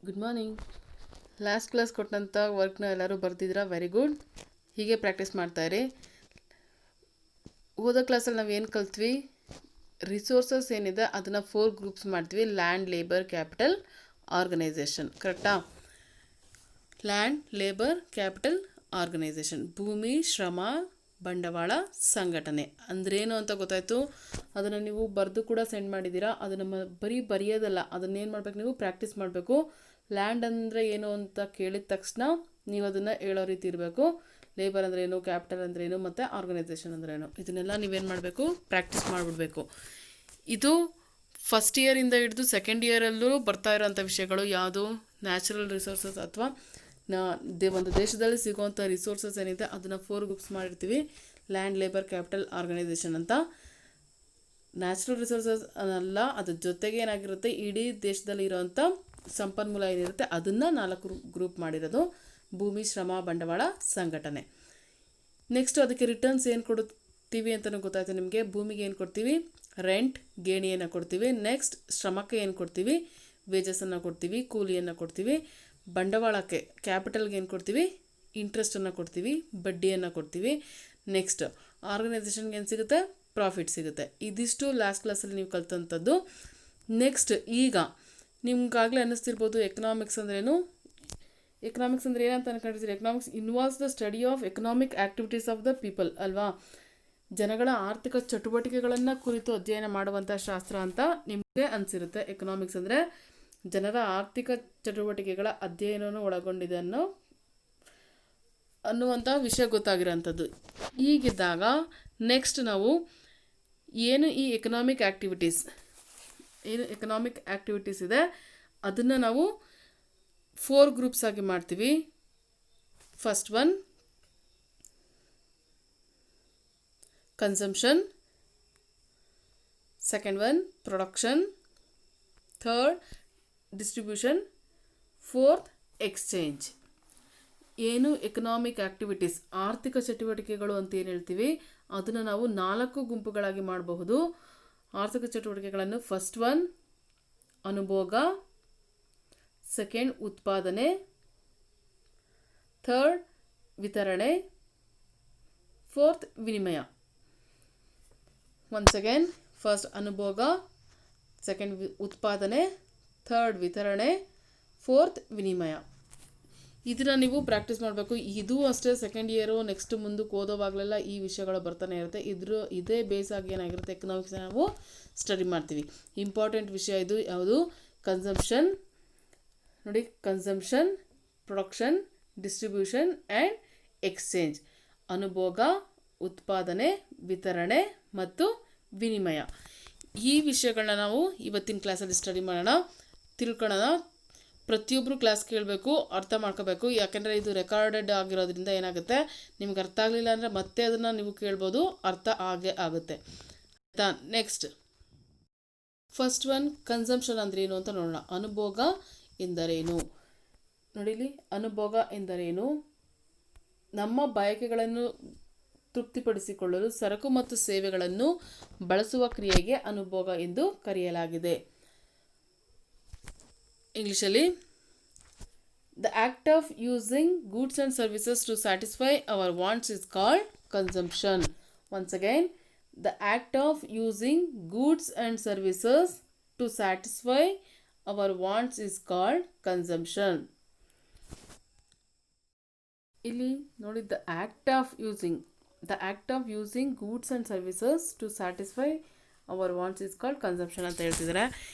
Good morning. Last class ಕೊಟ್ಟಂಥ ವರ್ಕ್ನ ಎಲ್ಲರೂ ಬರ್ತಿದ್ದೀರಾ? Very good. ಹೀಗೆ ಪ್ರಾಕ್ಟೀಸ್ ಮಾಡ್ತಾಯಿರಿ. ಹೋದ ಕ್ಲಾಸಲ್ಲಿ ನಾವು ಏನು ಕಲ್ತ್ವಿ? ರಿಸೋರ್ಸಸ್ ಏನಿದೆ ಅದನ್ನು 4 ಗ್ರೂಪ್ಸ್ ಮಾಡ್ತೀವಿ. Land, labour, capital, organisation. ಕರೆಕ್ಟಾ? Land, labour, capital, organisation. ಭೂಮಿ, ಶ್ರಮ, ಬಂಡವಾಳ, ಸಂಘಟನೆ ಅಂದ್ರೇನು ಅಂತ ಗೊತ್ತಾಯಿತು. ಅದನ್ನು ನೀವು ಬರೆದು ಕೂಡ ಸೆಂಡ್ ಮಾಡಿದ್ದೀರಾ. ಅದನ್ನು ಬರೆಯೋದಲ್ಲ, ಅದನ್ನೇನು ಮಾಡಬೇಕು, ನೀವು ಪ್ರಾಕ್ಟೀಸ್ ಮಾಡಬೇಕು. ಲ್ಯಾಂಡ್ ಅಂದರೆ ಏನು ಅಂತ ಕೇಳಿದ ತಕ್ಷಣ ನೀವು ಅದನ್ನು ಹೇಳೋ ರೀತಿ ಇರಬೇಕು. ಲೇಬರ್ ಅಂದ್ರೇನು, ಕ್ಯಾಪಿಟಲ್ ಅಂದ್ರೇನು, ಮತ್ತು ಆರ್ಗನೈಸೇಷನ್ ಅಂದ್ರೇನು, ಇದನ್ನೆಲ್ಲ ನೀವೇನು ಮಾಡಬೇಕು? ಪ್ರಾಕ್ಟೀಸ್ ಮಾಡಿಬಿಡ್ಬೇಕು. ಇದು ಫಸ್ಟ್ ಇಯರಿಂದ ಹಿಡಿದು ಸೆಕೆಂಡ್ ಇಯರಲ್ಲೂ ಬರ್ತಾ ಇರೋಂಥ ವಿಷಯಗಳು. ಯಾವುದು? ನ್ಯಾಚುರಲ್ ರಿಸೋರ್ಸಸ್ ಅಥವಾ ಒಂದು ದೇಶದಲ್ಲಿ ಸಿಗುವಂಥ ರಿಸೋರ್ಸಸ್ ಏನಿದೆ ಅದನ್ನು 4 ಗ್ರೂಪ್ಸ್ ಮಾಡಿರ್ತೀವಿ. ಲ್ಯಾಂಡ್, ಲೇಬರ್, ಕ್ಯಾಪಿಟಲ್, ಆರ್ಗನೈಸೇಷನ್ ಅಂತ. ನ್ಯಾಚುರಲ್ ರಿಸೋರ್ಸಸ್ ಅಲ್ಲ, ಅದ್ರ ಜೊತೆಗೆ ಏನಾಗಿರುತ್ತೆ, ಇಡೀ ದೇಶದಲ್ಲಿ ಇರೋವಂಥ ಸಂಪನ್ಮೂಲ ಏನಿರುತ್ತೆ ಅದನ್ನು 4 ಗ್ರೂಪ್ ಮಾಡಿರೋದು. ಭೂಮಿ, ಶ್ರಮ, ಬಂಡವಾಳ, ಸಂಘಟನೆ. ನೆಕ್ಸ್ಟು ಅದಕ್ಕೆ ರಿಟರ್ನ್ಸ್ ಏನು ಕೊಡ್ತೀವಿ ಅಂತಲೂ ಗೊತ್ತಾಯ್ತು ನಿಮಗೆ. ಭೂಮಿಗೆ ಏನು ಕೊಡ್ತೀವಿ? ರೆಂಟ್, ಗೇಣಿಯನ್ನು ಕೊಡ್ತೀವಿ. ನೆಕ್ಸ್ಟ್ ಶ್ರಮಕ್ಕೆ ಏನು ಕೊಡ್ತೀವಿ? ವೇಜಸನ್ನು ಕೊಡ್ತೀವಿ, ಕೂಲಿಯನ್ನು ಕೊಡ್ತೀವಿ. ಬಂಡವಾಳಕ್ಕೆ, ಕ್ಯಾಪಿಟಲ್ಗೆ ಏನು ಕೊಡ್ತೀವಿ? ಇಂಟ್ರೆಸ್ಟನ್ನು ಕೊಡ್ತೀವಿ, ಬಡ್ಡಿಯನ್ನು ಕೊಡ್ತೀವಿ. ನೆಕ್ಸ್ಟ್ ಆರ್ಗನೈಸೇಷನ್ಗೆ ಏನು ಸಿಗುತ್ತೆ? ಪ್ರಾಫಿಟ್ ಸಿಗುತ್ತೆ. ಇದಿಷ್ಟು ಲಾಸ್ಟ್ ಕ್ಲಾಸಲ್ಲಿ ನೀವು ಕಲ್ತಂಥದ್ದು. ನೆಕ್ಸ್ಟ್ ಈಗ ನಿಮ್ಗಾಗಲೇ ಅನ್ನಿಸ್ತಿರ್ಬೋದು ಎಕನಾಮಿಕ್ಸ್ ಅಂದ್ರೇನು. ಎಕನಾಮಿಕ್ಸ್ ಅಂದರೆ ಏನಂತ ಅನ್ಕೊಂಡಿರ್ತೀರಿ? Economics involves the study of economic activities of the people ಅಲ್ವಾ? ಜನಗಳ ಆರ್ಥಿಕ ಚಟುವಟಿಕೆಗಳನ್ನು ಕುರಿತು ಅಧ್ಯಯನ ಮಾಡುವಂಥ ಶಾಸ್ತ್ರ ಅಂತ ನಿಮಗೆ ಅನಿಸಿರುತ್ತೆ. ಎಕನಾಮಿಕ್ಸ್ ಅಂದರೆ ಜನರ ಆರ್ಥಿಕ ಚಟುವಟಿಕೆಗಳ ಅಧ್ಯಯನವನ್ನು ಒಳಗೊಂಡಿದೆ ಅನ್ನುವಂಥ ವಿಷಯ ಗೊತ್ತಾಗಿರೋಂಥದ್ದು. ಹೀಗಿದ್ದಾಗ ನೆಕ್ಸ್ಟ್ ನಾವು ಏನು ಈ ಎಕನಾಮಿಕ್ ಆ್ಯಕ್ಟಿವಿಟೀಸ್ ಇದೆ ಅದನ್ನು ನಾವು 4 ಗ್ರೂಪ್ಸ್ ಆಗಿ ಮಾಡ್ತೀವಿ. First one consumption, second one production, third distribution, fourth exchange. ಏನು ಎಕನಾಮಿಕ್ ಆ್ಯಕ್ಟಿವಿಟೀಸ್, ಆರ್ಥಿಕ ಚಟುವಟಿಕೆಗಳು ಅಂತ ಏನು ಹೇಳ್ತೀವಿ ಅದನ್ನು ನಾವು 4 ಗುಂಪುಗಳಾಗಿ ಮಾಡಬಹುದು. ಆರ್ಥಿಕ ಚಟುವಟಿಕೆಗಳನ್ನು ಫಸ್ಟ್ ಒನ್ ಅನುಭೋಗ, ಸೆಕೆಂಡ್ ಉತ್ಪಾದನೆ, ಥರ್ಡ್ ವಿತರಣೆ, ಫೋರ್ತ್ ವಿನಿಮಯ. ಒನ್ಸ್ ಅಗೇನ್, ಫಸ್ಟ್ ಅನುಭೋಗ, ಸೆಕೆಂಡ್ ಉತ್ಪಾದನೆ, ಥರ್ಡ್ ವಿತರಣೆ, ಫೋರ್ತ್ ವಿನಿಮಯ. ಇದನ್ನು ನೀವು ಪ್ರಾಕ್ಟೀಸ್ ಮಾಡಬೇಕು. ಇದು ಅಷ್ಟೇ ಸೆಕೆಂಡ್ ಇಯರು ನೆಕ್ಸ್ಟ್ ಮುಂದಕ್ಕೆ ಓದೋವಾಗಲೆಲ್ಲ ಈ ವಿಷಯಗಳು ಬರ್ತಾನೆ ಇರುತ್ತೆ. ಇದೇ ಬೇಸ್ ಆಗಿ ಏನಾಗಿರುತ್ತೆ, ಎಕನಾಮಿಕ್ಸ್ ನಾವು ಸ್ಟಡಿ ಮಾಡ್ತೀವಿ. ಇಂಪಾರ್ಟೆಂಟ್ ವಿಷಯ ಇದು. ಯಾವುದು? ಕನ್ಸಂಪ್ಷನ್. ನೋಡಿ, consumption, production, distribution and exchange. ಅನುಭೋಗ, ಉತ್ಪಾದನೆ, ವಿತರಣೆ ಮತ್ತು ವಿನಿಮಯ. ಈ ವಿಷಯಗಳನ್ನ ನಾವು ಇವತ್ತಿನ ಕ್ಲಾಸಲ್ಲಿ ಸ್ಟಡಿ ಮಾಡೋಣ, ತಿಳ್ಕೊಳ್ಳೋಣ. ಪ್ರತಿಯೊಬ್ಬರು ಕ್ಲಾಸ್ ಕೇಳಬೇಕು, ಅರ್ಥ ಮಾಡ್ಕೋಬೇಕು. ಯಾಕೆಂದರೆ ಇದು ರೆಕಾರ್ಡೆಡ್ ಆಗಿರೋದ್ರಿಂದ ಏನಾಗುತ್ತೆ, ನಿಮ್ಗೆ ಅರ್ಥ ಆಗಲಿಲ್ಲ ಅಂದರೆ ಮತ್ತೆ ಅದನ್ನು ನೀವು ಕೇಳ್ಬೋದು, ಅರ್ಥ ಆಗೇ ಆಗುತ್ತೆ. ಆಯಿತಾ? ನೆಕ್ಸ್ಟ್ ಫಸ್ಟ್ ಒನ್ ಕನ್ಸಂಪ್ಷನ್ ಅಂದರೆ ಏನು ಅಂತ ನೋಡೋಣ. ಅನುಭೋಗ ಎಂದರೇನು? ನೋಡಿಲಿ, ಅನುಭೋಗ ಎಂದರೇನು? ನಮ್ಮ ಬಯಕೆಗಳನ್ನು ತೃಪ್ತಿಪಡಿಸಿಕೊಳ್ಳಲು ಸರಕು ಮತ್ತು ಸೇವೆಗಳನ್ನು ಬಳಸುವ ಕ್ರಿಯೆಗೆ ಅನುಭೋಗ ಎಂದು ಕರೆಯಲಾಗಿದೆ. ಇಂಗ್ಲೀಷಲ್ಲಿ the act of using goods and services to satisfy our wants is called consumption. Once again, the act of using goods and services to satisfy our wants is called consumption. ಇಲ್ಲಿ ನೋಡಿ, the act of using goods and services to satisfy our wants is called consumption ಅಂತ ಹೇಳ್ತಿದ್ದಾರೆ.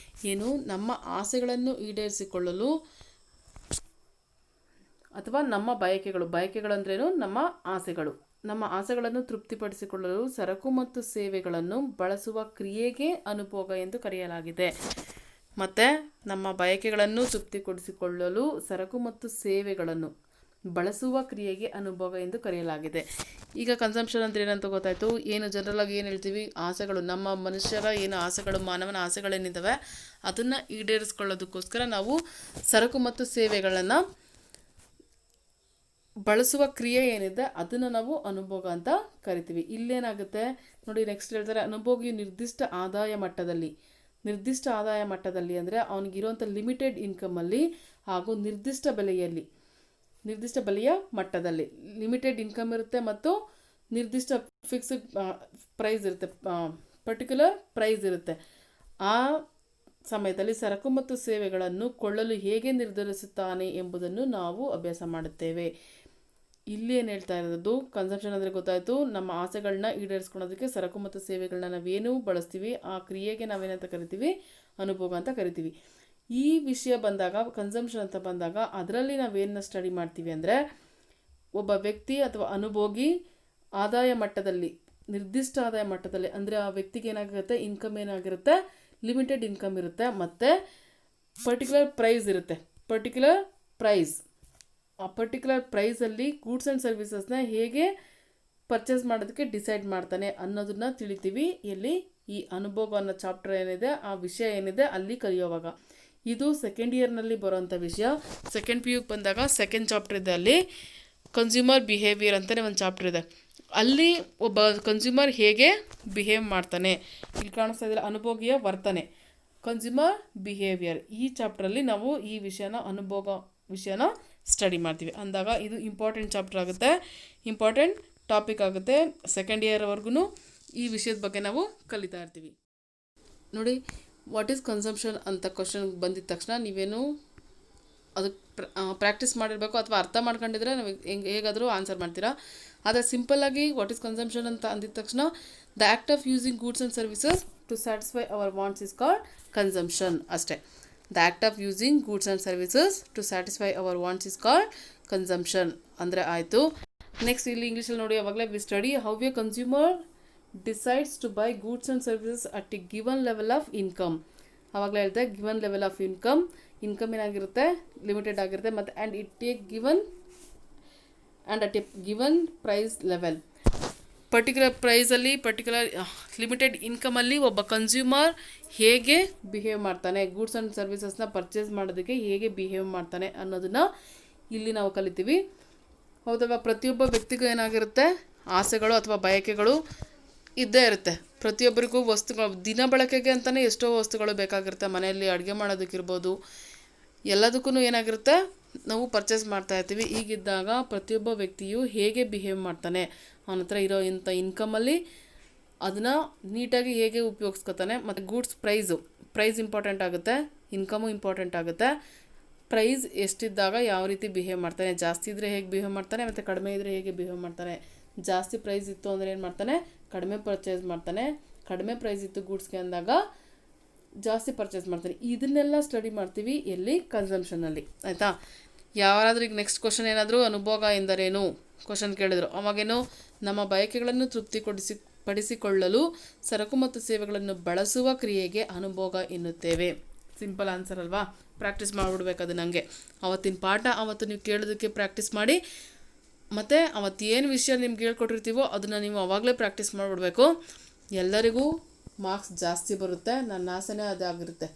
ಏನು? ನಮ್ಮ ಆಸೆಗಳನ್ನು ಈಡೇರಿಸಿಕೊಳ್ಳಲು ಅಥವಾ ನಮ್ಮ ಬಯಕೆಗಳಂದ್ರೇನು? ನಮ್ಮ ಆಸೆಗಳನ್ನು ತೃಪ್ತಿಪಡಿಸಿಕೊಳ್ಳಲು ಸರಕು ಮತ್ತು ಸೇವೆಗಳನ್ನು ಬಳಸುವ ಕ್ರಿಯೆಗೆ ಅನುಭೋಗ ಎಂದು ಕರೆಯಲಾಗಿದೆ. ಮತ್ತು ನಮ್ಮ ಬಯಕೆಗಳನ್ನು ತೃಪ್ತಿಪಡಿಸಿಕೊಳ್ಳಲು ಸರಕು ಮತ್ತು ಸೇವೆಗಳನ್ನು ಬಳಸುವ ಕ್ರಿಯೆಗೆ ಅನುಭೋಗ ಎಂದು ಕರೆಯಲಾಗಿದೆ. ಈಗ ಕನ್ಸಂಪ್ಷನ್ ಅಂದರೆ ಏನಂತ ಗೊತ್ತಾಯಿತು. ಏನು ಜನರಲಾಗಿ ಏನು ಹೇಳ್ತೀವಿ, ಆಸೆಗಳು, ನಮ್ಮ ಮನುಷ್ಯರ ಏನು ಆಸೆಗಳು, ಮಾನವನ ಆಸೆಗಳೇನಿದ್ದಾವೆ ಅದನ್ನು ಈಡೇರಿಸ್ಕೊಳ್ಳೋದಕ್ಕೋಸ್ಕರ ನಾವು ಸರಕು ಮತ್ತು ಸೇವೆಗಳನ್ನು ಬಳಸುವ ಕ್ರಿಯೆ ಏನಿದೆ ಅದನ್ನು ನಾವು ಅನುಭೋಗ ಅಂತ ಕರಿತೀವಿ. ಇಲ್ಲೇನಾಗುತ್ತೆ ನೋಡಿ, ನೆಕ್ಸ್ಟ್ ಹೇಳ್ತಾರೆ, ಅನುಭೋಗಿಯು ನಿರ್ದಿಷ್ಟ ಆದಾಯ ಮಟ್ಟದಲ್ಲಿ ನಿರ್ದಿಷ್ಟ ಆದಾಯ ಮಟ್ಟದಲ್ಲಿ ಅಂದರೆ ಅವನಿಗಿರುವಂಥ ಲಿಮಿಟೆಡ್ ಇನ್ಕಮಲ್ಲಿ ಹಾಗೂ ನಿರ್ದಿಷ್ಟ ಬೆಲೆಯ ಮಟ್ಟದಲ್ಲಿ ಲಿಮಿಟೆಡ್ ಇನ್ಕಮ್ ಇರುತ್ತೆ ಮತ್ತು ನಿರ್ದಿಷ್ಟ ಫಿಕ್ಸ್ಡ್ ಪ್ರೈಸ್ ಇರುತ್ತೆ, ಪರ್ಟಿಕ್ಯುಲರ್ ಪ್ರೈಸ್ ಇರುತ್ತೆ. ಆ ಸಮಯದಲ್ಲಿ ಸರಕು ಮತ್ತು ಸೇವೆಗಳನ್ನು ಕೊಳ್ಳಲು ಹೇಗೆ ನಿರ್ಧರಿಸುತ್ತಾನೆ ಎಂಬುದನ್ನು ನಾವು ಅಭ್ಯಾಸ ಮಾಡುತ್ತೇವೆ. ಇಲ್ಲಿ ಏನು ಹೇಳ್ತಾ ಇರೋದು, ಕನ್ಸಂಪ್ಷನ್ ಅಂದರೆ ಗೊತ್ತಾಯಿತು, ನಮ್ಮ ಆಸೆಗಳನ್ನ ಈಡೇರಿಸ್ಕೊಳೋದಕ್ಕೆ ಸರಕು ಮತ್ತು ಸೇವೆಗಳನ್ನ ನಾವೇನು ಬಳಸ್ತೀವಿ ಆ ಕ್ರಿಯೆಗೆ ನಾವೇನಂತ ಕರಿತೀವಿ, ಅನುಭೋಗ ಅಂತ ಕರಿತೀವಿ. ಈ ವಿಷಯ ಬಂದಾಗ ಕನ್ಸಂಪ್ಷನ್ ಅಂತ ಬಂದಾಗ ಅದರಲ್ಲಿ ನಾವೇನ ಸ್ಟಡಿ ಮಾಡ್ತೀವಿ ಅಂದರೆ ಒಬ್ಬ ವ್ಯಕ್ತಿ ಅಥವಾ ಅನುಭೋಗಿ ಆದಾಯ ಮಟ್ಟದಲ್ಲಿ, ನಿರ್ದಿಷ್ಟ ಆದಾಯ ಮಟ್ಟದಲ್ಲಿ ಅಂದರೆ ಆ ವ್ಯಕ್ತಿಗೆ ಏನಾಗಿರುತ್ತೆ, ಇನ್ಕಮ್ ಏನಾಗಿರುತ್ತೆ, ಲಿಮಿಟೆಡ್ ಇನ್ಕಮ್ ಇರುತ್ತೆ ಮತ್ತು ಪರ್ಟಿಕ್ಯುಲರ್ ಪ್ರೈಸ್ ಇರುತ್ತೆ. ಆ ಪರ್ಟಿಕ್ಯುಲರ್ ಪ್ರೈಸಲ್ಲಿ ಗೂಡ್ಸ್ ಆ್ಯಂಡ್ ಸರ್ವಿಸಸ್ನ ಹೇಗೆ ಪರ್ಚೇಸ್ ಮಾಡೋದಕ್ಕೆ ಡಿಸೈಡ್ ಮಾಡ್ತಾನೆ ಅನ್ನೋದನ್ನ ತಿಳಿತೀವಿ. ಎಲ್ಲಿ ಈ ಅನುಭೋಗ ಅನ್ನೋ ಚಾಪ್ಟರ್ ಏನಿದೆ, ಆ ವಿಷಯ ಏನಿದೆ ಅಲ್ಲಿ ಕಲಿಯೋವಾಗ. ಇದು ಸೆಕೆಂಡ್ ಇಯರ್ನಲ್ಲಿ ಬರೋವಂಥ ವಿಷಯ. ಸೆಕೆಂಡ್ PU ಬಂದಾಗ ಸೆಕೆಂಡ್ ಚಾಪ್ಟರ್ ಇದೆ, ಅಲ್ಲಿ ಕನ್ಸ್ಯೂಮರ್ ಬಿಹೇವಿಯರ್ ಅಂತಲೇ ಒಂದು ಚಾಪ್ಟರ್ ಇದೆ. ಅಲ್ಲಿ ಒಬ್ಬ ಕನ್ಸ್ಯೂಮರ್ ಹೇಗೆ ಬಿಹೇವ್ ಮಾಡ್ತಾನೆ, ಇಲ್ಲಿ ಕಾಣಿಸ್ತಾ ಇದ್ದರೆ ಅನುಭೋಗಿಯ ವರ್ತನೆ, ಕನ್ಸ್ಯೂಮರ್ ಬಿಹೇವಿಯರ್. ಈ ಚಾಪ್ಟ್ರಲ್ಲಿ ನಾವು ಈ ಅನುಭೋಗ ವಿಷಯನ ಸ್ಟಡಿ ಮಾಡ್ತೀವಿ. ಅಂದಾಗ ಇದು ಇಂಪಾರ್ಟೆಂಟ್ ಚಾಪ್ಟರ್ ಆಗುತ್ತೆ, ಇಂಪಾರ್ಟೆಂಟ್ ಟಾಪಿಕ್ ಆಗುತ್ತೆ. ಸೆಕೆಂಡ್ ಇಯರ್ವರೆಗೂ ಈ ವಿಷಯದ ಬಗ್ಗೆ ನಾವು ಕಲಿತಾ ಇರ್ತೀವಿ. ನೋಡಿ, ವಾಟ್ ಈಸ್ ಕನ್ಸಂಪ್ಷನ್ ಅಂತ ಕ್ವಶನ್ ಬಂದಿದ ತಕ್ಷಣ ನೀವೇನು ಅದಕ್ಕೆ ಪ್ರಾಕ್ಟೀಸ್ ಮಾಡಿರಬೇಕು ಅಥವಾ ಅರ್ಥ ಮಾಡ್ಕೊಂಡಿದ್ರೆ ನಾವು ಹೇಗಾದರೂ ಆನ್ಸರ್ ಮಾಡ್ತೀರಾ. ಆದರೆ ಸಿಂಪಲ್ಲಾಗಿ ವಾಟ್ ಈಸ್ ಕನ್ಸಂಪ್ಷನ್ ಅಂತ ಅಂದಿದ ತಕ್ಷಣ the act of using goods and services to satisfy our wants is called consumption ಅಷ್ಟೇ. The act of using goods and services to satisfy our wants is called consumption ಅಂದರೆ ಆಯಿತು. Next ಇಲ್ಲಿ ಇಂಗ್ಲೀಷಲ್ಲಿ ನೋಡಿ, ಅವಾಗಲೇ we study how a consumer decides to buy goods and services at a given level of income. ಆವಾಗಲೇ ಹೇಳ್ತೆ given level of income ಏನಾಗಿರುತ್ತೆ, limited ಆಗಿರುತ್ತೆ ಮತ್ತು at a given price level. Particular ಪ್ರೈಸಲ್ಲಿ ಲಿಮಿಟೆಡ್ ಇನ್ಕಮಲ್ಲಿ ಒಬ್ಬ ಕನ್ಸ್ಯೂಮರ್ ಹೇಗೆ ಬಿಹೇವ್ ಮಾಡ್ತಾನೆ, ಗೂಡ್ಸ್ ಆ್ಯಂಡ್ ಸರ್ವಿಸಸ್ನ ಪರ್ಚೇಸ್ ಮಾಡೋದಕ್ಕೆ ಹೇಗೆ ಬಿಹೇವ್ ಮಾಡ್ತಾನೆ ಅನ್ನೋದನ್ನು ಇಲ್ಲಿ ನಾವು ಕಲಿತೀವಿ. ಹೌದಲ್ವಾ? ಪ್ರತಿಯೊಬ್ಬ ವ್ಯಕ್ತಿಗೂ ಏನಾಗಿರುತ್ತೆ, ಆಸೆಗಳು ಅಥವಾ ಬಯಕೆಗಳು ಇದ್ದೇ ಇರುತ್ತೆ. ಪ್ರತಿಯೊಬ್ಬರಿಗೂ ವಸ್ತುಗಳು, ದಿನ ಬಳಕೆಗೆ ಅಂತಲೇ ಎಷ್ಟೋ ವಸ್ತುಗಳು ಬೇಕಾಗಿರುತ್ತೆ. ಮನೆಯಲ್ಲಿ ಅಡುಗೆ ಮಾಡೋದಕ್ಕಿರ್ಬೋದು, ಎಲ್ಲದಕ್ಕೂ ಏನಾಗಿರುತ್ತೆ, ನಾವು ಪರ್ಚೇಸ್ ಮಾಡ್ತಾ ಇರ್ತೀವಿ. ಹೀಗಿದ್ದಾಗ ಪ್ರತಿಯೊಬ್ಬ ವ್ಯಕ್ತಿಯು ಹೇಗೆ ಬಿಹೇವ್ ಮಾಡ್ತಾನೆ, ಅವನ ಹತ್ರ ಇರೋ ಇಂಥ ಇನ್ಕಮಲ್ಲಿ ಅದನ್ನು ನೀಟಾಗಿ ಹೇಗೆ ಉಪಯೋಗಿಸ್ಕೊತಾನೆ. ಮತ್ತು ಗೂಡ್ಸ್ ಪ್ರೈಸ್ ಇಂಪಾರ್ಟೆಂಟ್ ಆಗುತ್ತೆ, ಇನ್ಕಮು ಇಂಪಾರ್ಟೆಂಟ್ ಆಗುತ್ತೆ. ಪ್ರೈಸ್ ಎಷ್ಟಿದ್ದಾಗ ಯಾವ ರೀತಿ ಬಿಹೇವ್ ಮಾಡ್ತಾನೆ, ಜಾಸ್ತಿ ಇದ್ದರೆ ಹೇಗೆ ಬಿಹೇವ್ ಮಾಡ್ತಾನೆ ಮತ್ತು ಕಡಿಮೆ ಇದ್ದರೆ ಹೇಗೆ ಬಿಹೇವ್ ಮಾಡ್ತಾನೆ. ಜಾಸ್ತಿ ಪ್ರೈಸ್ ಇತ್ತು ಅಂದರೆ ಏನು ಮಾಡ್ತಾನೆ, ಕಡಿಮೆ ಪರ್ಚೇಸ್ ಮಾಡ್ತಾನೆ. ಕಡಿಮೆ ಪ್ರೈಸ್ ಇತ್ತು ಗೂಡ್ಸ್ಗೆ ಅಂದಾಗ ಜಾಸ್ತಿ ಪರ್ಚೇಸ್ ಮಾಡ್ತಾನೆ. ಇದನ್ನೆಲ್ಲ ಸ್ಟಡಿ ಮಾಡ್ತೀವಿ ಎಲ್ಲಿ, ಕನ್ಸಂಪ್ಷನಲ್ಲಿ. ಆಯಿತಾ? ಯಾರಾದ್ರೂ ಈಗ ನೆಕ್ಸ್ಟ್ ಕ್ವಶನ್ ಏನಾದರೂ ಅನುಭೋಗ ಎಂದರೇನು ಕ್ವಶನ್ ಕೇಳಿದ್ರು, ಅವಾಗೇನು ನಮ್ಮ ಬಯಕೆಗಳನ್ನು ಪಡಿಸಿಕೊಳ್ಳಲು ಸರಕು ಮತ್ತು ಸೇವೆಗಳನ್ನು ಬಳಸುವ ಕ್ರಿಯೆಗೆ ಅನುಭೋಗ ಎನ್ನುತ್ತೇವೆ. ಸಿಂಪಲ್ ಆನ್ಸರ್ ಅಲ್ವಾ? ಪ್ರಾಕ್ಟೀಸ್ ಮಾಡಿಬಿಡ್ಬೇಕು ಅದು. ನನಗೆ ಅವತ್ತಿನ ಪಾಠ ಅವತ್ತು ನೀವು ಕೇಳೋದಕ್ಕೆ ಪ್ರಾಕ್ಟೀಸ್ ಮಾಡಿ, ಮತ್ತು ಅವತ್ತು ಏನು ವಿಷಯ ನಿಮ್ಗೆ ಹೇಳ್ಕೊಟ್ಟಿರ್ತೀವೋ ಅದನ್ನು ನೀವು ಅವಾಗಲೇ ಪ್ರಾಕ್ಟೀಸ್ ಮಾಡಿಬಿಡ್ಬೇಕು. ಎಲ್ಲರಿಗೂ ಮಾರ್ಕ್ಸ್ ಜಾಸ್ತಿ ಬರುತ್ತೆ. ನನ್ನ ಆಸೆನೇ ಅದಾಗಿರುತ್ತೆ,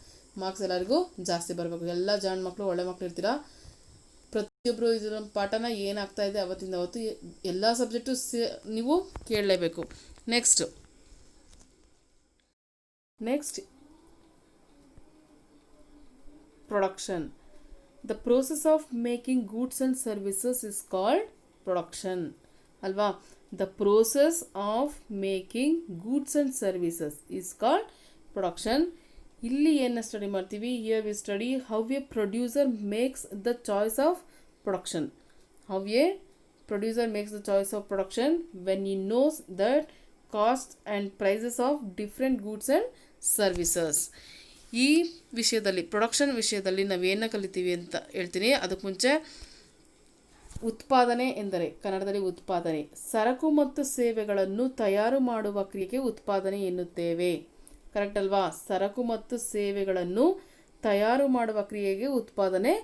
ಮಾರ್ಕ್ಸ್ ಎಲ್ಲರಿಗೂ ಜಾಸ್ತಿ ಬರಬೇಕು. ಎಲ್ಲ ಜಾಣ ಮಕ್ಕಳು, ಒಳ್ಳೆ ಮಕ್ಕಳು ಇರ್ತೀರ. ಪ್ರತಿಯೊಬ್ಬರು ಇದರ ಪಾಠನ ಏನಾಗ್ತಾ ಇದೆ ಅವತ್ತಿಂದ ಅವತ್ತು ಎಲ್ಲ ಸಬ್ಜೆಕ್ಟು ನೀವು ಕೇಳಲೇಬೇಕು. Next production. The process of making goods and services is called production ಅಲ್ವಾ? The process of making goods and services is called production. ಇಲ್ಲಿ ಏನು ಸ್ಟಡಿ ಮಾಡ್ತೀವಿ, here we study how a producer makes the choice of production. How a producer makes the choice of production when he knows that cost and prices of different goods and services. ಈ ವಿಷಯದಲ್ಲಿ, production ವಿಷಯದಲ್ಲಿ ನಾವೇನು ಕಲಿತೀವಿ ಅಂತ ಹೇಳ್ತೀನಿ. ಅದಕ್ಕೆ ಮುಂಚೆ ಉತ್ಪಾದನೆ ಎಂದರೆ, ಕನ್ನಡದಲ್ಲಿ ಉತ್ಪಾದನೆ, ಸರಕು ಮತ್ತು ಸೇವೆಗಳನ್ನು ತಯಾರು ಮಾಡುವ ಕ್ರಿಯೆಗೆ ಉತ್ಪಾದನೆ ಎನ್ನುತ್ತೇವೆ. ಕರೆಕ್ಟ್ ಅಲ್ವಾ? ಸರಕು ಮತ್ತು ಸೇವೆಗಳನ್ನು ತಯಾರು ಮಾಡುವ ಕ್ರಿಯೆಗೆ ಉತ್ಪಾದನೆ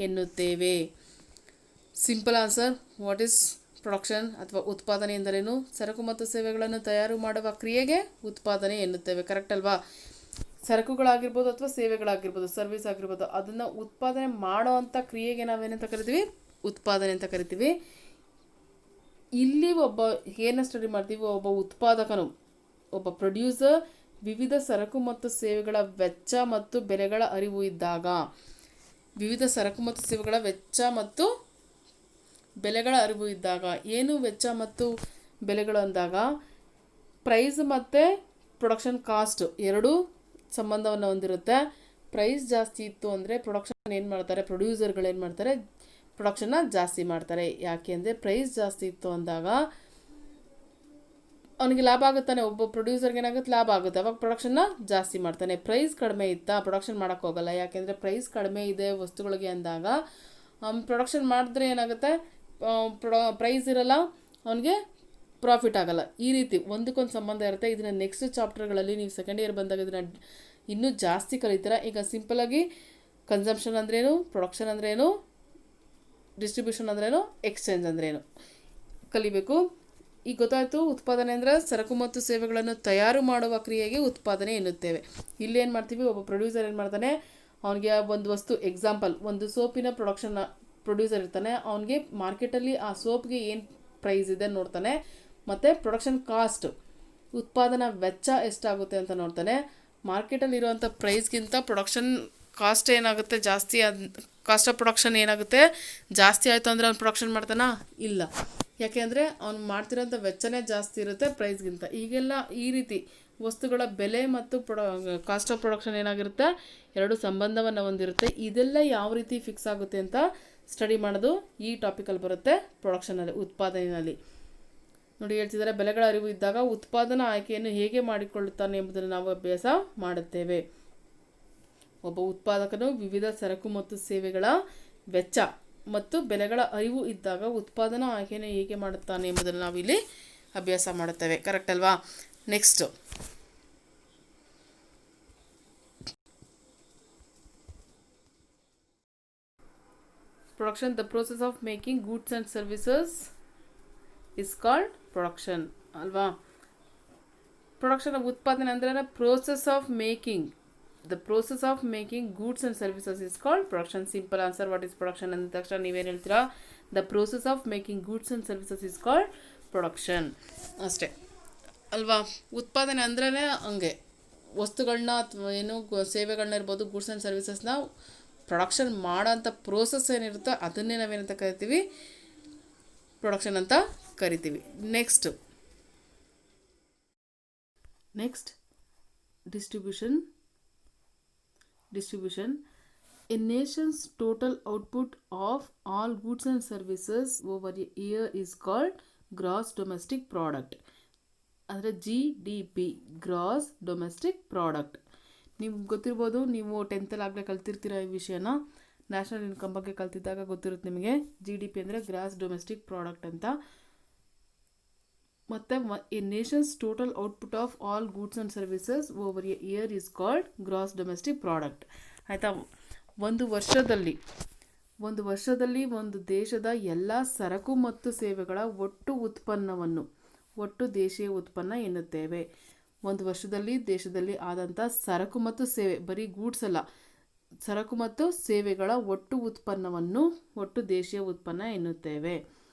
ಎನ್ನುತ್ತೇವೆ. Simple answer, what is production ಅಥವಾ ಉತ್ಪಾದನೆ ಎಂದರೇನು? ಸರಕು ಮತ್ತು ಸೇವೆಗಳನ್ನು ತಯಾರು ಮಾಡುವ ಕ್ರಿಯೆಗೆ ಉತ್ಪಾದನೆ ಎನ್ನುತ್ತೇವೆ. ಕರೆಕ್ಟ್ ಅಲ್ವಾ? ಸರಕುಗಳಾಗಿರ್ಬೋದು ಅಥವಾ ಸೇವೆಗಳಾಗಿರ್ಬೋದು, ಸರ್ವಿಸ್ ಆಗಿರ್ಬೋದು, ಅದನ್ನು ಉತ್ಪಾದನೆ ಮಾಡೋ ಅಂಥ ಕ್ರಿಯೆಗೆ ನಾವೇನಂತ ಕರಿತೀವಿ, ಉತ್ಪಾದನೆ ಅಂತ ಕರಿತೀವಿ. ಇಲ್ಲಿ ಒಬ್ಬ ಏನು ಸ್ಟಡಿ ಮಾಡ್ತೀವಿ, ಒಬ್ಬ ಉತ್ಪಾದಕನು, ಒಬ್ಬ ಪ್ರೊಡ್ಯೂಸರ್ ವಿವಿಧ ಸರಕು ಮತ್ತು ಸೇವೆಗಳ ವೆಚ್ಚ ಮತ್ತು ಬೆಲೆಗಳ ಅರಿವು ಇದ್ದಾಗ, ವಿವಿಧ ಸರಕು ಮತ್ತು ಸೇವೆಗಳ ವೆಚ್ಚ ಮತ್ತು ಬೆಲೆಗಳ ಅರಿವು ಇದ್ದಾಗ, ಏನು ವೆಚ್ಚ ಮತ್ತು ಬೆಲೆಗಳು ಅಂದಾಗ ಪ್ರೈಸ್ ಮತ್ತು ಪ್ರೊಡಕ್ಷನ್ ಕಾಸ್ಟ್ ಎರಡೂ ಸಂಬಂಧವನ್ನು ಹೊಂದಿರುತ್ತೆ. ಪ್ರೈಸ್ ಜಾಸ್ತಿ ಇತ್ತು ಅಂದರೆ ಪ್ರೊಡಕ್ಷನ್ ಏನು ಮಾಡ್ತಾರೆ, ಪ್ರೊಡ್ಯೂಸರ್ಗಳು ಏನು ಮಾಡ್ತಾರೆ, ಪ್ರೊಡಕ್ಷನ್ನ ಜಾಸ್ತಿ ಮಾಡ್ತಾರೆ. ಯಾಕೆ ಅಂದರೆ ಪ್ರೈಸ್ ಜಾಸ್ತಿ ಇತ್ತು ಅಂದಾಗ ಅವನಿಗೆ ಲಾಭ ಆಗುತ್ತಾನೆ, ಒಬ್ಬ ಪ್ರೊಡ್ಯೂಸರ್ಗೆ ಏನಾಗುತ್ತೆ, ಲಾಭ ಆಗುತ್ತೆ, ಅವಾಗ ಪ್ರೊಡಕ್ಷನ್ನ ಜಾಸ್ತಿ ಮಾಡ್ತಾನೆ. ಪ್ರೈಸ್ ಕಡಿಮೆ ಇತ್ತಾ ಪ್ರೊಡಕ್ಷನ್ ಮಾಡೋಕ್ಕೆ ಹೋಗಲ್ಲ, ಯಾಕೆಂದರೆ ಪ್ರೈಸ್ ಕಡಿಮೆ ಇದೆ ವಸ್ತುಗಳಿಗೆ ಅಂದಾಗ ಪ್ರೊಡಕ್ಷನ್ ಮಾಡಿದ್ರೆ ಏನಾಗುತ್ತೆ, ಪ್ರೈಸ್ ಇರಲ್ಲ, ಅವನಿಗೆ ಪ್ರಾಫಿಟ್ ಆಗಲ್ಲ. ಈ ರೀತಿ ಒಂದಕ್ಕೊಂದು ಸಂಬಂಧ ಇರುತ್ತೆ. ಇದನ್ನು ನೆಕ್ಸ್ಟ್ ಚಾಪ್ಟರ್ಗಳಲ್ಲಿ ನೀವು ಸೆಕೆಂಡ್ ಇಯರ್ ಬಂದಾಗ ಇದನ್ನು ಇನ್ನೂ ಜಾಸ್ತಿ ಕಲಿತೀರ. ಈಗ ಸಿಂಪಲಾಗಿ ಕನ್ಸಂಪ್ಷನ್ ಅಂದ್ರೇನು, ಪ್ರೊಡಕ್ಷನ್ ಅಂದ್ರೇನು, ಡಿಸ್ಟ್ರಿಬ್ಯೂಷನ್ ಅಂದ್ರೇನು, ಎಕ್ಸ್ಚೇಂಜ್ ಅಂದ್ರೇನು ಕಲಿಬೇಕು. ಈಗ ಗೊತ್ತಾಯಿತು. ಉತ್ಪಾದನೆ ಅಂದರೆ ಸರಕು ಮತ್ತು ಸೇವೆಗಳನ್ನು ತಯಾರು ಮಾಡುವ ಕ್ರಿಯೆಗೆ ಉತ್ಪಾದನೆ ಎನ್ನುತ್ತೇವೆ. ಇಲ್ಲಿ ಏನು ಮಾಡ್ತೀವಿ, ಒಬ್ಬ ಪ್ರೊಡ್ಯೂಸರ್ ಏನು ಮಾಡ್ತಾನೆ, ಅವನಿಗೆ ಒಂದು ವಸ್ತು, ಎಕ್ಸಾಂಪಲ್ ಒಂದು ಸೋಪಿನ ಪ್ರೊಡ್ಯೂಸರ್ ಇರ್ತಾನೆ, ಅವನಿಗೆ ಮಾರ್ಕೆಟಲ್ಲಿ ಆ ಸೋಪ್ಗೆ ಏನು ಪ್ರೈಸ್ ಇದೆ ನೋಡ್ತಾನೆ, ಮತ್ತು ಪ್ರೊಡಕ್ಷನ್ ಕಾಸ್ಟ್, ಉತ್ಪಾದನಾ ವೆಚ್ಚ ಎಷ್ಟಾಗುತ್ತೆ ಅಂತ ನೋಡ್ತಾನೆ. ಮಾರ್ಕೆಟಲ್ಲಿ ಇರುವಂಥ ಪ್ರೈಸ್ಗಿಂತ ಪ್ರೊಡಕ್ಷನ್ ಕಾಸ್ಟ್ ಏನಾಗುತ್ತೆ ಜಾಸ್ತಿ, ಕಾಸ್ಟ್ ಆಫ್ ಪ್ರೊಡಕ್ಷನ್ ಏನಾಗುತ್ತೆ ಜಾಸ್ತಿ ಆಯಿತು ಅಂದರೆ ಅವ್ನು ಪ್ರೊಡಕ್ಷನ್ ಮಾಡ್ತಾನಾ, ಇಲ್ಲ. ಯಾಕೆ ಅಂದರೆ ಅವ್ನು ಮಾಡ್ತಿರೋಂಥ ವೆಚ್ಚನೇ ಜಾಸ್ತಿ ಇರುತ್ತೆ ಪ್ರೈಸ್ಗಿಂತ. ಈಗೆಲ್ಲ ಈ ರೀತಿ ವಸ್ತುಗಳ ಬೆಲೆ ಮತ್ತು ಕಾಸ್ಟ್ ಆಫ್ ಪ್ರೊಡಕ್ಷನ್ ಏನಾಗಿರುತ್ತೆ, ಎರಡು ಸಂಬಂಧವನ್ನು ಹೊಂದಿರುತ್ತೆ. ಇದೆಲ್ಲ ಯಾವ ರೀತಿ ಫಿಕ್ಸ್ ಆಗುತ್ತೆ ಅಂತ ಸ್ಟಡಿ ಮಾಡೋದು ಈ ಟಾಪಿಕಲ್ಲಿ ಬರುತ್ತೆ, ಪ್ರೊಡಕ್ಷನಲ್ಲಿ, ಉತ್ಪಾದನೆಯಲ್ಲಿ. ನೋಡಿ ಹೇಳ್ತಿದ್ದಾರೆ, ಬೆಲೆಗಳ ಅರಿವು ಇದ್ದಾಗ ಉತ್ಪಾದನಾ ಆಯ್ಕೆಯನ್ನು ಹೇಗೆ ಮಾಡಿಕೊಳ್ಳುತ್ತಾನೆ ಎಂಬುದನ್ನು ನಾವು ಅಭ್ಯಾಸ ಮಾಡುತ್ತೇವೆ. ಒಬ್ಬ ಉತ್ಪಾದಕನು ವಿವಿಧ ಸರಕು ಮತ್ತು ಸೇವೆಗಳ ವೆಚ್ಚ ಮತ್ತು ಬೆಲೆಗಳ ಅರಿವು ಇದ್ದಾಗ ಉತ್ಪಾದನಾ ಆಯ್ಕೆಯನ್ನು ಹೇಗೆ ಮಾಡುತ್ತಾನೆ ಎಂಬುದನ್ನು ನಾವಿಲ್ಲಿ ಅಭ್ಯಾಸ ಮಾಡುತ್ತೇವೆ. ಕರೆಕ್ಟ್ ಅಲ್ವಾ? Next production, the process of making goods and services is called production ಅಲ್ವಾ? ಪ್ರೊಡಕ್ಷನ್ ಉತ್ಪಾದನೆ ಅಂದರೆ process of making, the process of making goods and services is called production. Simple answer, what is production ಅಂದ ತಕ್ಷಣ ನೀವೇನು ಹೇಳ್ತೀರಾ, the process of making goods and services is called production ಅಷ್ಟೇ ಅಲ್ವಾ? ಉತ್ಪಾದನೆ ಅಂದ್ರೇ ಹಂಗೆ ವಸ್ತುಗಳನ್ನ ಅಥವಾ ಏನು ಸೇವೆಗಳನ್ನ ಇರ್ಬೋದು, ಗೂಡ್ಸ್ ಆ್ಯಂಡ್ ಸರ್ವಿಸಸ್ನ ಪ್ರೊಡಕ್ಷನ್ ಮಾಡೋಂಥ ಪ್ರೋಸೆಸ್ ಏನಿರುತ್ತೋ ಅದನ್ನೇ ನಾವೇನಂತ ಕರಿತೀವಿ, ಪ್ರೊಡಕ್ಷನ್ ಅಂತ ಕರಿತೀವಿ. Next distribution. A nation's total output of all goods and services over a year is called gross domestic product. ಅಂದರೆ GDP, ಗ್ರಾಸ್ ಡೊಮೆಸ್ಟಿಕ್ ಪ್ರಾಡಕ್ಟ್. ನಿಮ್ಗೆ ಗೊತ್ತಿರ್ಬೋದು, ನೀವು 10th ಆಗಲೇ ಕಲ್ತಿರ್ತೀರ ಈ ವಿಷಯನ. ನ್ಯಾಷನಲ್ ಇನ್ಕಮ್ ಬಗ್ಗೆ ಕಲ್ತಿದ್ದಾಗ ಗೊತ್ತಿರುತ್ತೆ ನಿಮಗೆ. GDP ಅಂದರೆ ಗ್ರಾಸ್ ಡೊಮೆಸ್ಟಿಕ್ ಪ್ರಾಡಕ್ಟ್ ಅಂತ. ಮತ್ತು a nation's total output of all goods and services over a year is called gross domestic product. ಆಯಿತಾ? ಒಂದು ವರ್ಷದಲ್ಲಿ ಒಂದು ದೇಶದ ಎಲ್ಲ ಸರಕು ಮತ್ತು ಸೇವೆಗಳ ಒಟ್ಟು ಉತ್ಪನ್ನವನ್ನು ಒಟ್ಟು ದೇಶೀಯ ಉತ್ಪನ್ನ ಎನ್ನುತ್ತೇವೆ. ಒಂದು ವರ್ಷದಲ್ಲಿ ದೇಶದಲ್ಲಿ ಆದಂಥ ಸರಕು ಮತ್ತು ಸೇವೆ, ಬರೀ ಗೂಡ್ಸ್ ಅಲ್ಲ, ಸರಕು ಮತ್ತು ಸೇವೆಗಳ ಒಟ್ಟು ಉತ್ಪನ್ನವನ್ನು ಒಟ್ಟು ದೇಶೀಯ ಉತ್ಪನ್ನ ಎನ್ನುತ್ತೇವೆ.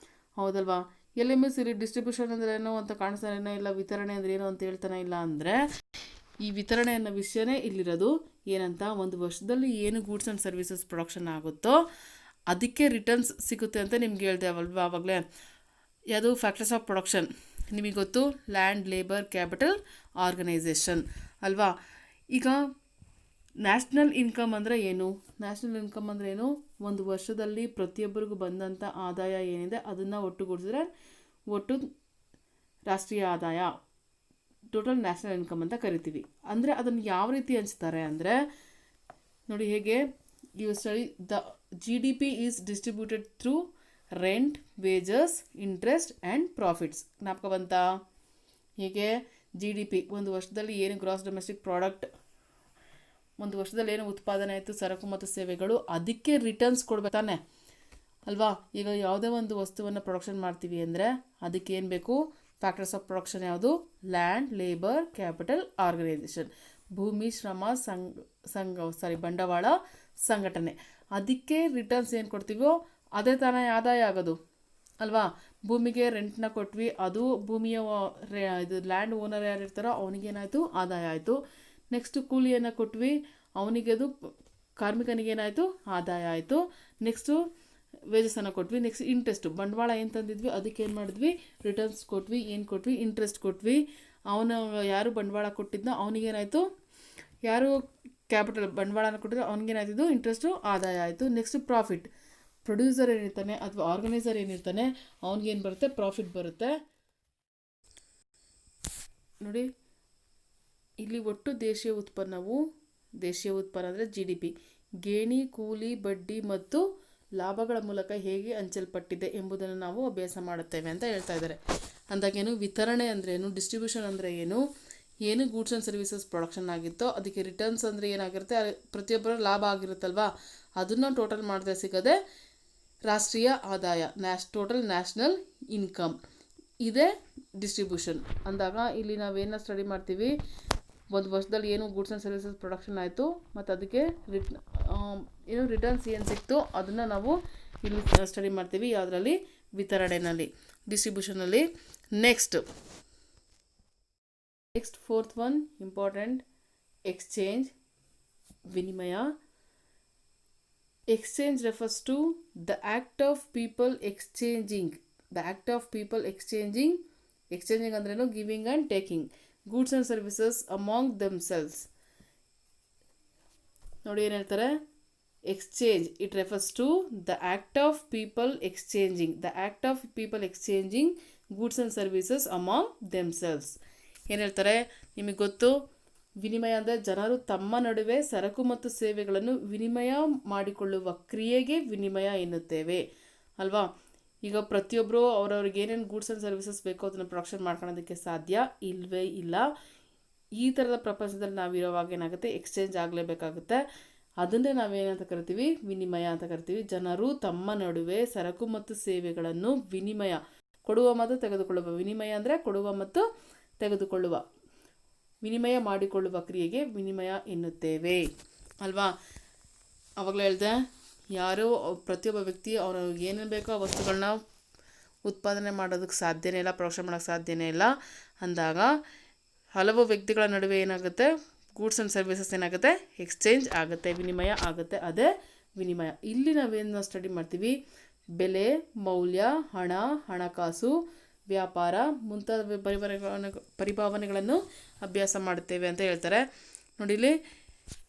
ಹೌದಲ್ವಾ? LMS ಇಲ್ಲಿ ಡಿಸ್ಟ್ರಿಬ್ಯೂಷನ್ ಅಂದರೆ ಏನೋ ಅಂತ ಕಾಣಿಸ್ತಾನೇನೋ ಇಲ್ಲ, ವಿತರಣೆ ಅಂದರೆ ಏನೋ ಅಂತ ಹೇಳ್ತಾನೆ ಇಲ್ಲ. ಅಂದರೆ ಈ ವಿತರಣೆ ಅನ್ನೋ ವಿಷಯನೇ ಇಲ್ಲಿರೋದು. ಏನಂತ, ಒಂದು ವರ್ಷದಲ್ಲಿ ಏನು ಗೂಡ್ಸ್ ಆ್ಯಂಡ್ ಸರ್ವಿಸಸ್ ಪ್ರೊಡಕ್ಷನ್ ಆಗುತ್ತೋ ಅದಕ್ಕೆ ರಿಟರ್ನ್ಸ್ ಸಿಗುತ್ತೆ ಅಂತ ನಿಮ್ಗೆ ಹೇಳ್ದೆ ಅಲ್ವಾ ಆವಾಗಲೇ. ಯಾವುದು ಫ್ಯಾಕ್ಟರ್ಸ್ ಆಫ್ ಪ್ರೊಡಕ್ಷನ್ ನಿಮಗೆ ಗೊತ್ತು, ಲ್ಯಾಂಡ್, ಲೇಬರ್, ಕ್ಯಾಪಿಟಲ್, ಆರ್ಗನೈಸೇಷನ್ ಅಲ್ವಾ? ಈಗ ನ್ಯಾಷನಲ್ ಇನ್ಕಮ್ ಅಂದರೆ ಏನು? ನ್ಯಾಷನಲ್ ಇನ್ಕಮ್ ಅಂದರೆ ಏನು? ಒಂದು ವರ್ಷದಲ್ಲಿ ಪ್ರತಿಯೊಬ್ಬರಿಗೂ ಬಂದಂಥ ಆದಾಯ ಏನಿದೆ ಅದನ್ನು ಒಟ್ಟುಗೂಡಿಸಿದ್ರೆ ಒಟ್ಟು ರಾಷ್ಟ್ರೀಯ ಆದಾಯ, ಟೋಟಲ್ ನ್ಯಾಷನಲ್ ಇನ್ಕಮ್ ಅಂತ ಕರಿತೀವಿ. ಅಂದರೆ ಅದನ್ನು ಯಾವ ರೀತಿ ಹಂಚ್ತಾರೆ ಅಂದರೆ ನೋಡಿ ಹೇಗೆ, you study the GDP is distributed through rent, wages, interest and profits. ಜ್ಞಾಪಕ ಬಂತಾ? ಹೀಗೆ GDP ಒಂದು ವರ್ಷದಲ್ಲಿ ಏನು ಗ್ರಾಸ್ ಡೊಮೆಸ್ಟಿಕ್ ಪ್ರಾಡಕ್ಟ್, ಒಂದು ವರ್ಷದಲ್ಲಿ ಏನು ಉತ್ಪಾದನೆ ಆಯಿತು ಸರಕು ಮತ್ತು ಸೇವೆಗಳು, ಅದಕ್ಕೆ ರಿಟರ್ನ್ಸ್ ಕೊಡ್ಬೇಕಾನೆ ಅಲ್ವಾ? ಈಗ ಯಾವುದೇ ಒಂದು ವಸ್ತುವನ್ನು ಪ್ರೊಡಕ್ಷನ್ ಮಾಡ್ತೀವಿ ಅಂದರೆ ಅದಕ್ಕೆ ಏನು ಬೇಕು? ಫ್ಯಾಕ್ಟರ್ಸ್ ಆಫ್ ಪ್ರೊಡಕ್ಷನ್ ಯಾವುದು? Land, labour, capital, organisation. ಭೂಮಿ, ಶ್ರಮ, ಬಂಡವಾಳ, ಸಂಘಟನೆ. ಅದಕ್ಕೆ ರಿಟರ್ನ್ಸ್ ಏನು ಕೊಡ್ತೀವೋ ಅದೇ ತಾನೇ ಆದಾಯ ಆಗೋದು ಅಲ್ವಾ? ಭೂಮಿಗೆ ರೆಂಟ್ನ ಕೊಟ್ವಿ, ಅದು ಭೂಮಿಯ ಇದು ಲ್ಯಾಂಡ್ ಓನರ್ ಯಾರು ಇರ್ತಾರೋ ಅವನಿಗೇನಾಯಿತು, ಆದಾಯ ಆಯಿತು. ನೆಕ್ಸ್ಟ್ ಕೂಲಿಯನ್ನು ಕೊಟ್ವಿ, ಅವನಿಗೆ ಅದು ಕಾರ್ಮಿಕನಿಗೇನಾಯಿತು, ಆದಾಯ ಆಯಿತು. ನೆಕ್ಸ್ಟು ವೇಜಸನ್ನು ಕೊಟ್ವಿ. ನೆಕ್ಸ್ಟ್ ಇಂಟ್ರೆಸ್ಟು, ಬಂಡವಾಳ ಏನು ತಂದಿದ್ವಿ ಅದಕ್ಕೆ ಏನು ಮಾಡಿದ್ವಿ, ರಿಟರ್ನ್ಸ್ ಕೊಟ್ವಿ. ಏನು ಕೊಟ್ವಿ, ಇಂಟ್ರೆಸ್ಟ್ ಕೊಟ್ವಿ. ಅವನು ಯಾರು ಬಂಡವಾಳ ಕೊಟ್ಟಿದ್ನೋ ಅವನಿಗೇನಾಯಿತು, ಯಾರು ಕ್ಯಾಪಿಟಲ್ ಬಂಡವಾಳನ ಕೊಟ್ಟಿದ್ರು ಅವ್ನಿಗೇನಾಯ್ತಿದ್ದು, ಇಂಟ್ರೆಸ್ಟು, ಆದಾಯ ಆಯಿತು. ನೆಕ್ಸ್ಟ್ ಪ್ರಾಫಿಟ್, ಪ್ರೊಡ್ಯೂಸರ್ ಏನಿರ್ತಾನೆ ಅಥವಾ ಆರ್ಗನೈಸರ್ ಏನಿರ್ತಾನೆ ಅವ್ನಿಗೇನು ಬರುತ್ತೆ, ಪ್ರಾಫಿಟ್ ಬರುತ್ತೆ. ನೋಡಿ ಇಲ್ಲಿ ಒಟ್ಟು ದೇಶೀಯ ಉತ್ಪನ್ನ ಅಂದರೆ GDP, ಗೇಣಿ, ಕೂಲಿ, ಬಡ್ಡಿ ಮತ್ತು ಲಾಭಗಳ ಮೂಲಕ ಹೇಗೆ ಹಂಚಲ್ಪಟ್ಟಿದೆ ಎಂಬುದನ್ನು ನಾವು ಅಭ್ಯಾಸ ಮಾಡುತ್ತೇವೆ ಅಂತ ಹೇಳ್ತಾ ಇದ್ದಾರೆ. ಅಂದಾಗೇನು, ವಿತರಣೆ ಅಂದ್ರೇನು, ಡಿಸ್ಟ್ರಿಬ್ಯೂಷನ್ ಅಂದರೆ ಏನು ಗೂಡ್ಸ್ ಆ್ಯಂಡ್ ಸರ್ವಿಸಸ್ ಪ್ರೊಡಕ್ಷನ್ ಆಗಿತ್ತೋ ಅದಕ್ಕೆ ರಿಟರ್ನ್ಸ್ ಅಂದರೆ ಏನಾಗಿರುತ್ತೆ, ಪ್ರತಿಯೊಬ್ಬರ ಲಾಭ ಆಗಿರುತ್ತಲ್ವಾ, ಅದನ್ನು ಟೋಟಲ್ ಮಾಡಿದ್ರೆ ಸಿಗೋದೆ ರಾಷ್ಟ್ರೀಯ ಆದಾಯ, ಟೋಟಲ್ ನ್ಯಾಷನಲ್ ಇನ್ಕಮ್. ಇದೇ ಡಿಸ್ಟ್ರಿಬ್ಯೂಷನ್ ಅಂದಾಗ ಇಲ್ಲಿ ನಾವೇನ ಸ್ಟಡಿ ಮಾಡ್ತೀವಿ, ಒಂದು ವರ್ಷದಲ್ಲಿ ಏನು ಗೂಡ್ಸ್ ಆ್ಯಂಡ್ ಸರ್ವಿಸಸ್ ಪ್ರೊಡಕ್ಷನ್ ಆಯಿತು ಮತ್ತು ಅದಕ್ಕೆ ರಿಟರ್ನ್ಸ್ ಏನು ಸಿಕ್ತು ಅದನ್ನು ನಾವು ಇಲ್ಲಿ ಸ್ಟಡಿ ಮಾಡ್ತೀವಿ. ಯಾವುದರಲ್ಲಿ, ವಿತರಣೆಯಲ್ಲಿ, ಡಿಸ್ಟ್ರಿಬ್ಯೂಷನಲ್ಲಿ. Next fourth one important, exchange, ವಿನಿಮಯ. Exchange refers to the act of people exchanging. Exchanging ಅಂದ್ರೇನು, giving and taking goods and services among themselves. ನೋಡಿ ಏನು ಹೇಳ್ತಾರೆ, exchange, it refers to the act of people exchanging goods and services among themselves. ಏನು ಹೇಳ್ತಾರೆ, ನಿಮಗೆ ಗೊತ್ತು, ವಿನಿಮಯ ಅಂದರೆ ಜನರು ತಮ್ಮ ನಡುವೆ ಸರಕು ಮತ್ತು ಸೇವೆಗಳನ್ನು ವಿನಿಮಯ ಮಾಡಿಕೊಳ್ಳುವ ಕ್ರಿಯೆಗೆ ವಿನಿಮಯ ಎನ್ನುತ್ತೇವೆ ಅಲ್ವಾ. ಈಗ ಪ್ರತಿಯೊಬ್ಬರು ಅವ್ರವ್ರಿಗೆ ಏನೇನು ಗೂಡ್ಸ್ ಆ್ಯಂಡ್ ಸರ್ವಿಸಸ್ ಬೇಕೋ ಅದನ್ನು ಪ್ರೊಡಕ್ಷನ್ ಮಾಡ್ಕೊಳ್ಳೋದಕ್ಕೆ ಸಾಧ್ಯ ಇಲ್ಲವೇ ಇಲ್ಲ. ಈ ಥರದ ಪ್ರಪಂಚದಲ್ಲಿ ನಾವಿರೋವಾಗ ಏನಾಗುತ್ತೆ, ಎಕ್ಸ್ಚೇಂಜ್ ಆಗಲೇಬೇಕಾಗುತ್ತೆ. ಅದನ್ನೇ ನಾವೇನಂತ ಕರಿತೀವಿ, ವಿನಿಮಯ ಅಂತ ಕರಿತೀವಿ. ಜನರು ತಮ್ಮ ನಡುವೆ ಸರಕು ಮತ್ತು ಸೇವೆಗಳನ್ನು ಕೊಡುವ ಮತ್ತು ತೆಗೆದುಕೊಳ್ಳುವ, ವಿನಿಮಯ ಅಂದರೆ ಕೊಡುವ ಮತ್ತು ತೆಗೆದುಕೊಳ್ಳುವ, ವಿನಿಮಯ ಮಾಡಿಕೊಳ್ಳುವ ಕ್ರಿಯೆಗೆ ವಿನಿಮಯ ಎನ್ನುತ್ತೇವೆ ಅಲ್ವಾ. ಆವಾಗಲೇ ಹೇಳಿದೆ, ಯಾರೋ ಪ್ರತಿಯೊಬ್ಬ ವ್ಯಕ್ತಿ ಅವ್ರಿಗೆ ಏನೇನು ಬೇಕೋ ಆ ವಸ್ತುಗಳನ್ನ ಉತ್ಪಾದನೆ ಮಾಡೋದಕ್ಕೆ ಸಾಧ್ಯನೇ ಇಲ್ಲ, ಪ್ರೊಡಕ್ಷನ್ ಮಾಡೋಕ್ಕೆ ಸಾಧ್ಯನೇ ಇಲ್ಲ ಅಂದಾಗ ಹಲವು ವ್ಯಕ್ತಿಗಳ ನಡುವೆ ಏನಾಗುತ್ತೆ, ಗೂಡ್ಸ್ ಆ್ಯಂಡ್ ಸರ್ವಿಸಸ್ ಏನಾಗುತ್ತೆ, ಎಕ್ಸ್ಚೇಂಜ್ ಆಗುತ್ತೆ, ವಿನಿಮಯ ಆಗುತ್ತೆ. ಅದೇ ವಿನಿಮಯ. ಇಲ್ಲಿ ನಾವೇನು ಸ್ಟಡಿ ಮಾಡ್ತೀವಿ, ಬೆಲೆ, ಮೌಲ್ಯ, ಹಣ, ಹಣಕಾಸು, ವ್ಯಾಪಾರ ಮುಂತಾದ ಪರಿಭಾವನೆಗಳನ್ನು ಅಭ್ಯಾಸ ಮಾಡುತ್ತೇವೆ ಅಂತ ಹೇಳ್ತಾರೆ. ನೋಡಿ ಇಲ್ಲಿ,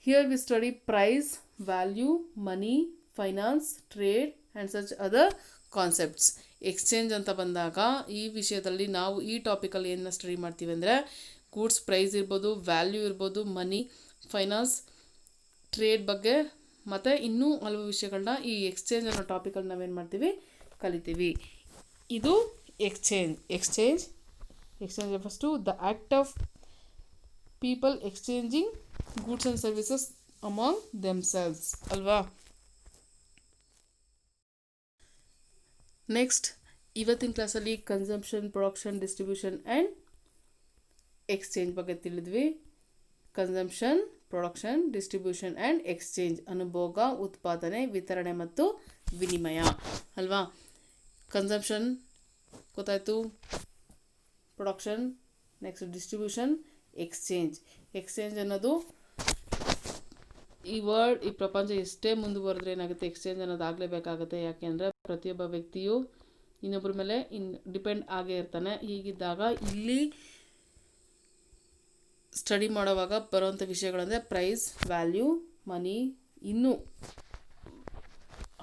here we study price, value, money, finance, trade and such other concepts. Exchange ಅಂತ ಬಂದಾಗ ಈ ವಿಷಯದಲ್ಲಿ ನಾವು ಈ ಟಾಪಿಕಲ್ಲಿ ಏನು ಸ್ಟಡಿ ಮಾಡ್ತೀವಿ ಅಂದರೆ, ಗೂಡ್ಸ್ ಪ್ರೈಸ್ ಇರ್ಬೋದು, ವ್ಯಾಲ್ಯೂ ಇರ್ಬೋದು, ಮನಿ, ಫೈನಾನ್ಸ್, ಟ್ರೇಡ್ ಬಗ್ಗೆ ಮತ್ತು ಇನ್ನೂ ಹಲವು ವಿಷಯಗಳನ್ನ ಈ ಎಕ್ಸ್ಚೇಂಜ್ ಅನ್ನೋ ಟಾಪಿಕಲ್ಲಿ ನಾವೇನು ಮಾಡ್ತೀವಿ, ಕಲಿತೀವಿ. ಇದು exchange refers to the act of people exchanging goods and services among themselves ಅಲ್ವಾ. ನೆಕ್ಸ್ಟ್ ಇವತ್ತಿನ ಕ್ಲಾಸಲ್ಲಿ consumption, production, distribution and exchange ಬಗ್ಗೆ ತಿಳಿದ್ವಿ. Consumption, production, distribution and exchange, ಅನುಭೋಗ, ಉತ್ಪಾದನೆ, ವಿತರಣೆ ಮತ್ತು ವಿನಿಮಯ ಅಲ್ವಾ. ಕನ್ಸಂಪ್ಷನ್ ಗೊತ್ತಾಯಿತು, ಪ್ರೊಡಕ್ಷನ್, ನೆಕ್ಸ್ಟ್ ಡಿಸ್ಟ್ರಿಬ್ಯೂಷನ್, ಎಕ್ಸ್ಚೇಂಜ್ ಅನ್ನೋದು ಈ ಪ್ರಪಂಚ ಎಷ್ಟೇ ಮುಂದುವರೆದ್ರೆ ಏನಾಗುತ್ತೆ, ಎಕ್ಸ್ಚೇಂಜ್ ಅನ್ನೋದು ಆಗಲೇಬೇಕಾಗುತ್ತೆ. ಯಾಕೆಂದರೆ ಪ್ರತಿಯೊಬ್ಬ ವ್ಯಕ್ತಿಯು ಇನ್ನೊಬ್ಬರ ಮೇಲೆ ಡಿಪೆಂಡ್ ಆಗೇ ಇರ್ತಾನೆ. ಹೀಗಿದ್ದಾಗ ಇಲ್ಲಿ ಸ್ಟಡಿ ಮಾಡೋವಾಗ ಬರುವಂಥ ವಿಷಯಗಳಂದರೆ ಪ್ರೈಸ್, ವ್ಯಾಲ್ಯೂ, ಮನಿ, ಇನ್ನೂ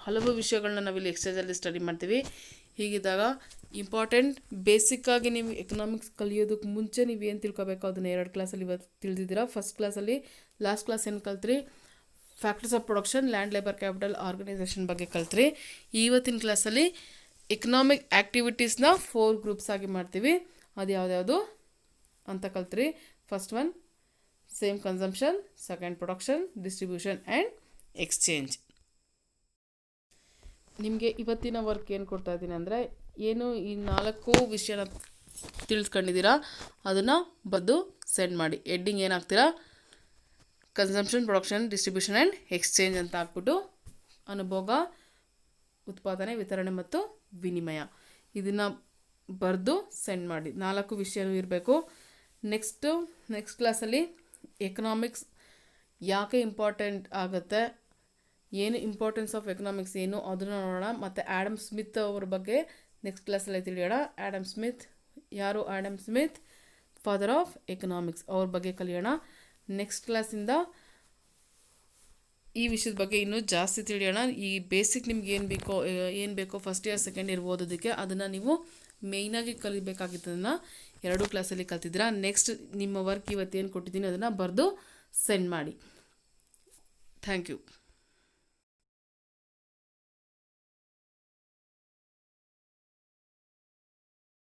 ಹಲವು ವಿಷಯಗಳನ್ನ ನಾವಿಲ್ಲಿ ಎಕ್ಸ್ಚೇಂಜಲ್ಲಿ ಸ್ಟಡಿ ಮಾಡ್ತೀವಿ. ಹೀಗಿದ್ದಾಗ ಇಂಪಾರ್ಟೆಂಟ್ ಬೇಸಿಕ್ಕಾಗಿ ನೀವು ಎಕನಾಮಿಕ್ಸ್ ಕಲಿಯೋದಕ್ಕೆ ಮುಂಚೆ ನೀವು ಏನು ತಿಳ್ಕೊಬೇಕು ಅದನ್ನು 2 ಕ್ಲಾಸಲ್ಲಿ ಇವತ್ತು ತಿಳಿದಿದ್ದೀರಾ. ಫಸ್ಟ್ ಕ್ಲಾಸಲ್ಲಿ ಲಾಸ್ಟ್ ಕ್ಲಾಸ್ ಏನು ಕಲ್ತ್ರಿ, factors of production, land, labour, capital, organisation ಬಗ್ಗೆ ಕಲ್ತ್ರಿ. ಇವತ್ತಿನ ಕ್ಲಾಸಲ್ಲಿ ಎಕನಾಮಿಕ್ ಆ್ಯಕ್ಟಿವಿಟೀಸ್ನ 4 ಗ್ರೂಪ್ಸ್ ಆಗಿ ಮಾಡ್ತೀವಿ. ಅದು ಯಾವ್ದ್ಯಾವುದು ಅಂತ ಕಲ್ತ್ರಿ. First one same consumption, second production, distribution and exchange. ನಿಮಗೆ ಇವತ್ತಿನ ವರ್ಕ್ ಏನು ಕೊಡ್ತಾ ಇದ್ದೀನಿ ಅಂದರೆ, ಏನು ಈ 4 ವಿಷಯನ ತಿಳ್ಕೊಂಡಿದ್ದೀರಾ ಅದನ್ನು ಬರೆದು ಸೆಂಡ್ ಮಾಡಿ. ಹೆಡ್ಡಿಂಗ್ ಏನಾಗ್ತೀರಾ, consumption, production, distribution and exchange ಅಂತ ಹಾಕ್ಬಿಟ್ಟು ಅನುಭೋಗ, ಉತ್ಪಾದನೆ, ವಿತರಣೆ ಮತ್ತು ವಿನಿಮಯ ಇದನ್ನು ಬರೆದು ಸೆಂಡ್ ಮಾಡಿ. 4 ವಿಷಯನೂ ಇರಬೇಕು. ನೆಕ್ಸ್ಟ್ ಕ್ಲಾಸಲ್ಲಿ ಎಕನಾಮಿಕ್ಸ್ ಯಾಕೆ ಇಂಪಾರ್ಟೆಂಟ್ ಆಗುತ್ತೆ, ಏನು ಇಂಪಾರ್ಟೆನ್ಸ್ ಆಫ್ ಎಕನಾಮಿಕ್ಸ್ ಏನು ಅದನ್ನು ನೋಡೋಣ. ಮತ್ತು ಆ್ಯಡಮ್ ಸ್ಮಿತ್ ಅವ್ರ ಬಗ್ಗೆ ನೆಕ್ಸ್ಟ್ ಕ್ಲಾಸಲ್ಲಿ ತಿಳಿಯೋಣ. ಆ್ಯಡಮ್ ಸ್ಮಿತ್ ಯಾರು? Adam Smith father of economics, ಅವ್ರ ಬಗ್ಗೆ ಕಲಿಯೋಣ. ನೆಕ್ಸ್ಟ್ ಕ್ಲಾಸಿಂದ ಈ ವಿಷಯದ ಬಗ್ಗೆ ಇನ್ನೂ ಜಾಸ್ತಿ ತಿಳಿಯೋಣ. ಈ ಬೇಸಿಕ್ ನಿಮ್ಗೆ ಏನು ಬೇಕೋ ಫಸ್ಟ್ ಇಯರ್ ಸೆಕೆಂಡ್ ಇಯರ್ ಓದೋದಕ್ಕೆ ಅದನ್ನು ನೀವು ಮೇಯ್ನಾಗಿ ಕಲಿಬೇಕಾಗಿದ್ದನ್ನು 2 ಕ್ಲಾಸಲ್ಲಿ ಕಲ್ತಿದ್ದೀರಾ. ನೆಕ್ಸ್ಟ್ ನಿಮ್ಮ ವರ್ಕ್ ಇವತ್ತೇನು ಕೊಟ್ಟಿದ್ದೀನಿ ಅದನ್ನು ಬರೆದು ಸೆಂಡ್ ಮಾಡಿ. Thank you.